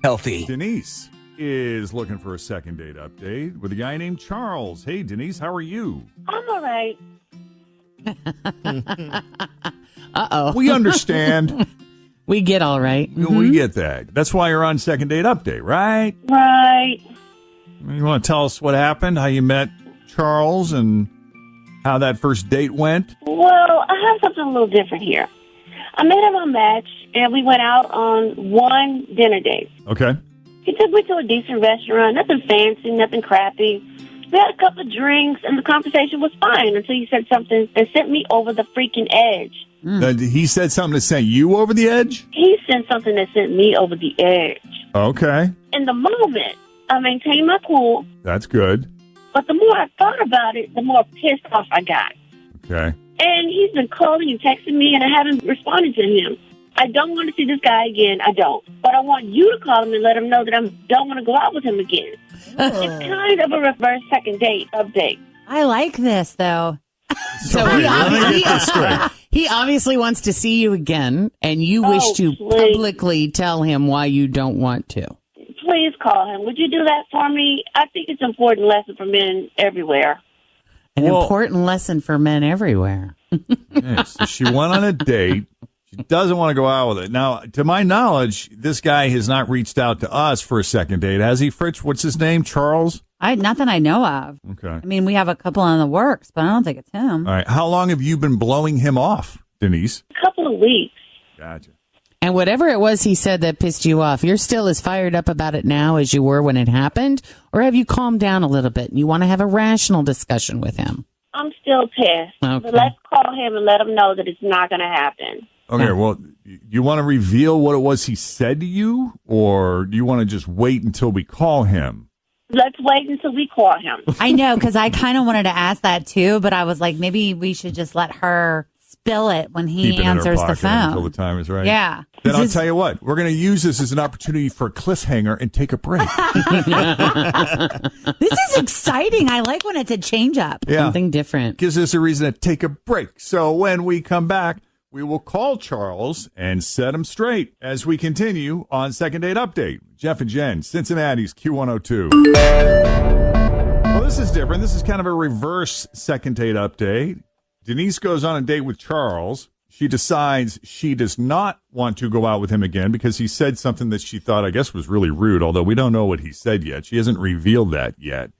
healthy. Denise is looking for a second date update with a guy named Charles. Hey, Denise, how are you? I'm all right. Uh-oh. We understand. We get all right. We get that. That's why you're on second date update, right? Right. You want to tell us what happened, how you met Charles, and how that first date went? Well, I have something a little different here. I met him on Match, and we went out on one dinner date. Okay. He took me to a decent restaurant, nothing fancy, nothing crappy. We had a couple of drinks, and the conversation was fine until he said something that sent me over the freaking edge. He said something to send you over the edge? He sent something that sent me over the edge. Okay. In the moment, I maintained my cool, That's good. but the more I thought about it, the more pissed off I got. Okay. And he's been calling and texting me, and I haven't responded to him. I don't want to see this guy again. I don't. But I want you to call him and let him know that I don't want to go out with him again. It's kind of a reverse second date update. I like this, though. So Wait, let me get this straight. he obviously wants to see you again, and you wish to please. publicly tell him why you don't want to. Please call him. Would you do that for me? I think it's an important lesson for men everywhere. An Well- important lesson for men everywhere. Yes. So she went on a date. She doesn't want to go out with it. Now, to my knowledge, this guy has not reached out to us for a second date. Has he, Fritz? What's his name? Charles? Nothing I know of. Okay. I mean, we have a couple in the works, but I don't think it's him. All right. How long have you been blowing him off, Denise? A couple of weeks. Gotcha. And whatever it was he said that pissed you off, you're still as fired up about it now as you were when it happened? Or have you calmed down a little bit and you want to have a rational discussion with him? I'm still pissed. Okay. But let's call him and let him know that it's not going to happen. Okay. Well, you want to reveal what it was he said to you, or do you want to just wait until we call him? Let's wait until we call him. I know, because I kind of wanted to ask that too, but I was like, maybe we should just let her spill it when he Keep it in her answers the pocket until the phone. time is right. Yeah. Then I'll tell you what, we're going to use this as an opportunity for a cliffhanger and take a break. This is exciting. I like when it's a change up. Yeah. Something different. Gives us a reason to take a break. So when we come back, we will call Charles and set him straight as we continue on Second Date Update. Jeff and Jen, Cincinnati's Q102. Well, this is different. This is kind of a reverse second date update. Denise goes on a date with Charles. She decides she does not want to go out with him again because he said something that she thought, I guess, was really rude, although we don't know what he said yet. She hasn't revealed that yet.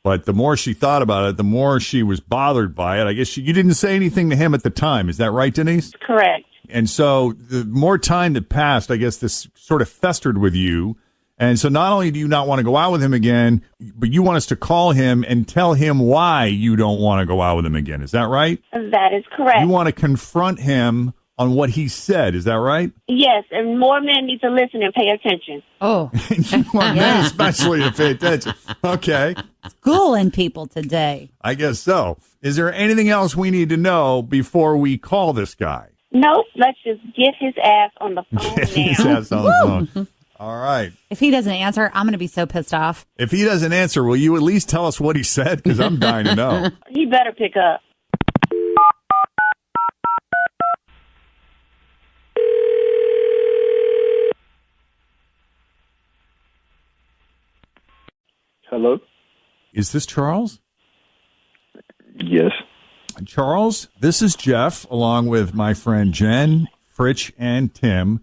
But the more she thought about it, the more she was bothered by it. I guess you didn't say anything to him at the time. Is that right, Denise? Correct. And so the more time that passed, I guess this sort of festered with you. And so not only do you not want to go out with him again, but you want us to call him and tell him why you don't want to go out with him again. Is that right? That is correct. You want to confront him on what he said. Is that right? Yes, and more men need to listen and pay attention. Oh, You want men especially to pay attention. Okay. schooling people today. I guess so. Is there anything else we need to know before we call this guy? Nope, let's just get his ass on the phone Get his now. ass on the phone. All right. If he doesn't answer, I'm going to be so pissed off. If he doesn't answer, will you at least tell us what he said? Because I'm dying to know. He better pick up. Hello? Is this Charles? Yes. Charles, this is Jeff, along with my friend Jen, Fritch, and Tim.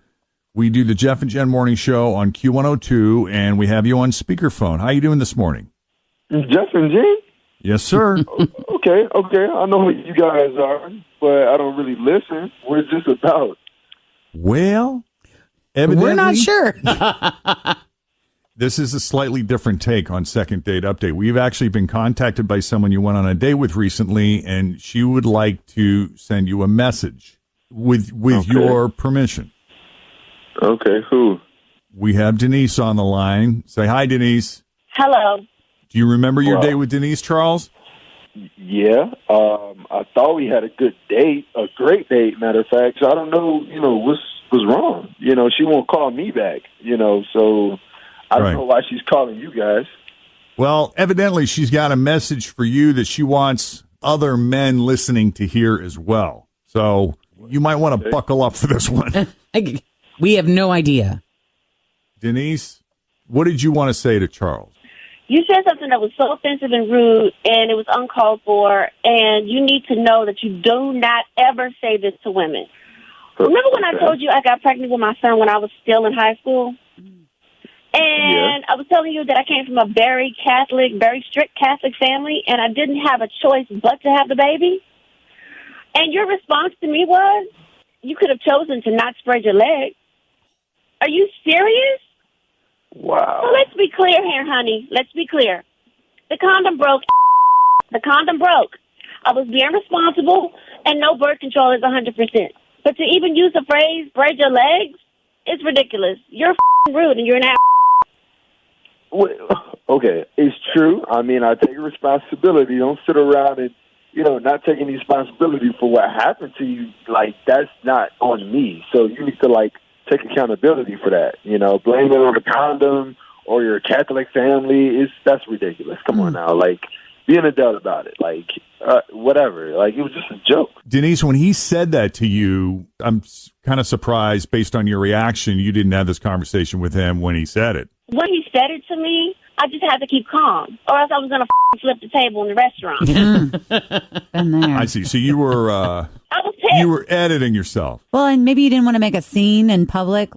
We do the Jeff and Jen Morning Show on Q102, and we have you on speakerphone. How you doing this morning? Jeff and Jen? Yes, sir. Okay. I know who you guys are, but I don't really listen. What is this about? Well, evidently, We're not sure. This is a slightly different take on Second Date Update. We've actually been contacted by someone you went on a date with recently, and she would like to send you a message with Okay. your permission. Okay, who? We have Denise on the line. Say hi, Denise. Hello. Do you remember your Well- date with Denise, Charles? Yeah. I thought we had a good date, a great date, matter of fact. So I don't know, what's wrong. She won't call me back, so I don't Right. know why she's calling you guys. Well, evidently she's got a message for you that she wants other men listening to hear as well. So you might want to buckle up for this one. We have no idea. Denise, What did you want to say to Charles? You said something that was so offensive and rude, and it was uncalled for, and you need to know that you do not ever say this to women. Remember when I told you I got pregnant with my son when I was still in high school? And I was telling you that I came from a very Catholic, very strict Catholic family, and I didn't have a choice but to have the baby. And your response to me was, you could have chosen to not spread your legs. Are you serious? Wow. So let's be clear here, honey. Let's be clear. The condom broke. The condom broke. I was being responsible, and no birth control is 100%. But to even use the phrase, spread your legs, it's ridiculous. You're rude, and you're an ass. Okay, it's true. I mean, I take responsibility. Don't sit around and, not take any responsibility for what happened to you. Like, that's not on me. So you need to, take accountability for that. Blame it on the condom or your Catholic family. That's ridiculous. Come on now. Be an adult about it. Whatever. It was just a joke. Denise, when he said that to you, I'm kind of surprised based on your reaction. You didn't have this conversation with him when he said it. When he said it to me, I just had to keep calm, or else I was going to flip the table in the restaurant. Been there. I see. So you were I was pissed. you were editing yourself. Well, and maybe you didn't want to make a scene in public.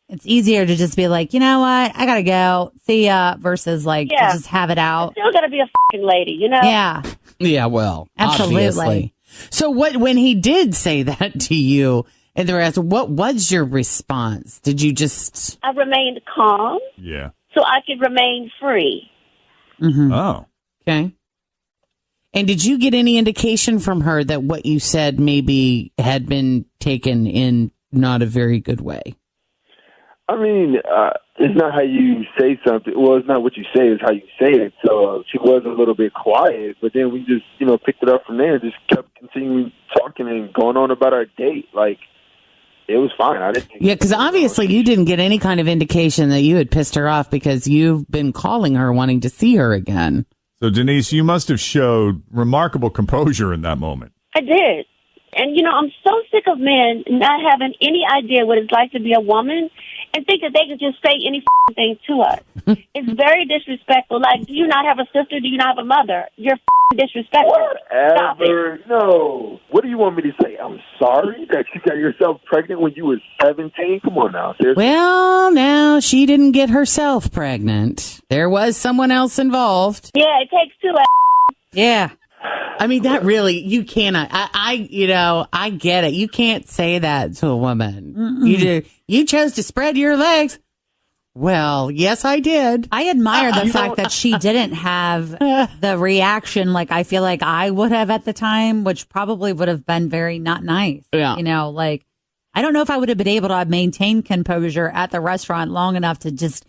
It's easier to just be like, you know what, I gotta go, see ya, versus to just have it out. Still got to be a lady, Yeah. Yeah, well, Absolutely. obviously. So when he did say that to you, and they were asked, what was your response? Did you just... I remained calm Yeah. so I could remain free. Mm-hmm. Oh. Okay. And did you get any indication from her that what you said maybe had been taken in not a very good way? I mean, it's not how you say something. Well, it's not what you say, it's how you say it. So she was a little bit quiet, but then we just, picked it up from there and just kept continuing talking and going on about our date. It was fine. I didn't. Yeah, because obviously you didn't get any kind of indication that you had pissed her off because you've been calling her wanting to see her again. So, Denise, you must have showed remarkable composure in that moment. I did. And, I'm so sick of men not having any idea what it's like to be a woman and think that they can just say any thing to us. It's very disrespectful. Do you not have a sister? Do you not have a mother? You're disrespectful. Stop Whatever. it. No. What do you want me to say? I'm sorry that you got yourself pregnant when you were 17? Come on now. Seriously. Well, now she didn't get herself pregnant. There was someone else involved. Yeah, it takes two. Yeah. I mean, that really, you cannot. I get it. You can't say that to a woman. You chose to spread your legs. Well, yes, I did. I admire the fact that she didn't have the reaction I feel like I would have at the time, which probably would have been very not nice. Yeah. I don't know if I would have been able to maintain composure at the restaurant long enough to just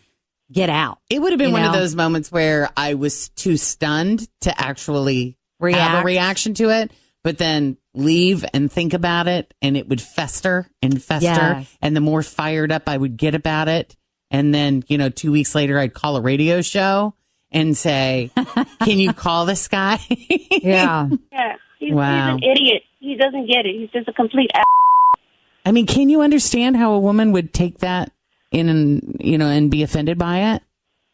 get out. It would have been one of those moments where I was too stunned to actually have a reaction to it, but then leave and think about it, and it would fester and fester. Yeah. And the more fired up I would get about it, and then, 2 weeks later, I'd call a radio show and say, can you call this guy? Yeah. Yeah, he's Wow. an idiot. He doesn't get it. He's just a complete I mean, can you understand how a woman would take that in and be offended by it?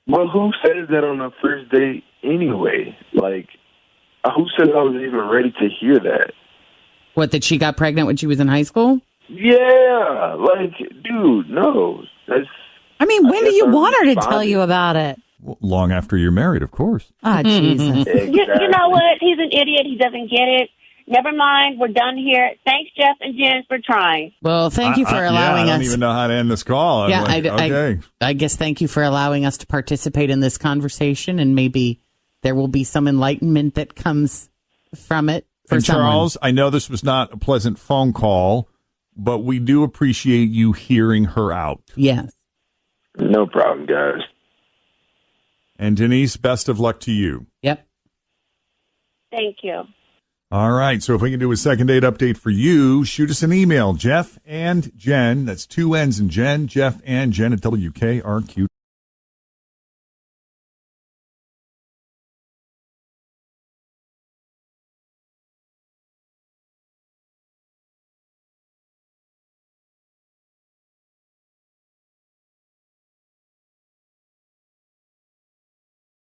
Well, who says that on a first date anyway? Who says I was even ready to hear that? What, that she got pregnant when she was in high school? Yeah. Dude, no. When do you want her to tell you about it? Long after you're married, of course. Oh, Jesus. Exactly. You know what? He's an idiot. He doesn't get it. Never mind. We're done here. Thanks, Jeff and Jen, for trying. Well, thank you for allowing I us. don't even know how to end this call. Yeah, okay. I guess thank you for allowing us to participate in this conversation, and maybe there will be some enlightenment that comes from it for And someone. Charles, I know this was not a pleasant phone call, but we do appreciate you hearing her out. Yes. No problem, guys. And Denise, best of luck to you. Yep. Thank you. All right. So if we can do a second date update for you, shoot us an email, Jeff and Jen. That's two N's in Jen, Jeff and Jen at WKRQ.